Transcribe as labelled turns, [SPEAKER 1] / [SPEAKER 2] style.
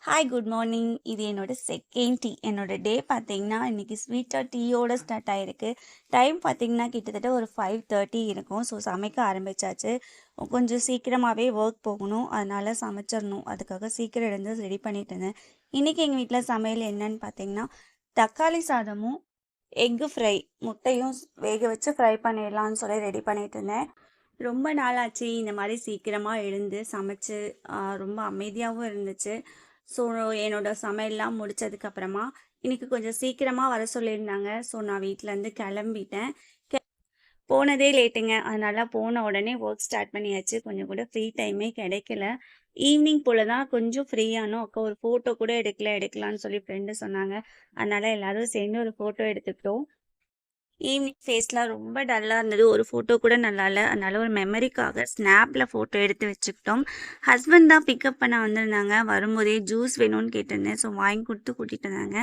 [SPEAKER 1] Hi good morning. இது என்னோட second tea. என்னோட டே பார்த்தீங்கன்னா இன்னைக்கு ஸ்வீட்டாக டீயோட ஸ்டார்ட் ஆகிருக்கு. டைம் பார்த்தீங்கன்னா கிட்டத்தட்ட ஒரு 5:30 இருக்கும். ஸோ சமைக்க ஆரம்பிச்சாச்சு. கொஞ்சம் சீக்கிரமாகவே ஒர்க் போகணும், அதனால சமைச்சிடணும். அதுக்காக சீக்கிரம் எழுந்து ரெடி பண்ணிட்டு இருந்தேன். இன்றைக்கி எங்கள் வீட்டில் சமையல் என்னன்னு பார்த்தீங்கன்னா தக்காளி சாதமும் எக்கு ஃப்ரை, முட்டையும் வேக வச்சு ஃப்ரை பண்ணிடலான்னு சொல்லி ரெடி பண்ணிட்டு இருந்தேன். ரொம்ப நாளாச்சு இந்த மாதிரி சீக்கிரமாக எழுந்து சமைச்சு. ரொம்ப அமைதியாகவும் இருந்துச்சு. ஸோ என்னோட சமையல்லாம் முடிச்சதுக்கப்புறமா இன்னைக்கு கொஞ்சம் சீக்கிரமாக வர சொல்லியிருந்தாங்க. ஸோ நான் வீட்டிலேருந்து கிளம்பிட்டேன். போனதே லேட்டுங்க, அதனால போன உடனே ஒர்க் ஸ்டார்ட் பண்ணியாச்சு. கொஞ்சம் கூட ஃப்ரீ டைமே கிடைக்கல. ஈவினிங் போல தான் கொஞ்சம் ஃப்ரீயானோம். அக்கா ஒரு ஃபோட்டோ கூட எடுக்கலான்னு சொல்லி ஃப்ரெண்டு சொன்னாங்க. அதனால எல்லாரும் சேர்ந்து ஒரு ஃபோட்டோ எடுத்துக்கிட்டோம். ஈவினிங் ஃபேஸ்லாம் ரொம்ப டல்லாக இருந்தது. ஒரு ஃபோட்டோ கூட நல்லா இல்லை. அதனால ஒரு மெமரிக்காக ஸ்னாப்பில் ஃபோட்டோ எடுத்து வச்சுக்கிட்டோம். ஹஸ்பண்ட் தான் பிக்கப் பண்ண வந்திருந்தாங்க. வரும்போதே ஜூஸ் வேணும்னு கேட்டிருந்தேன். ஸோ வாங்கி கொடுத்து கூட்டிகிட்டு வந்தாங்க.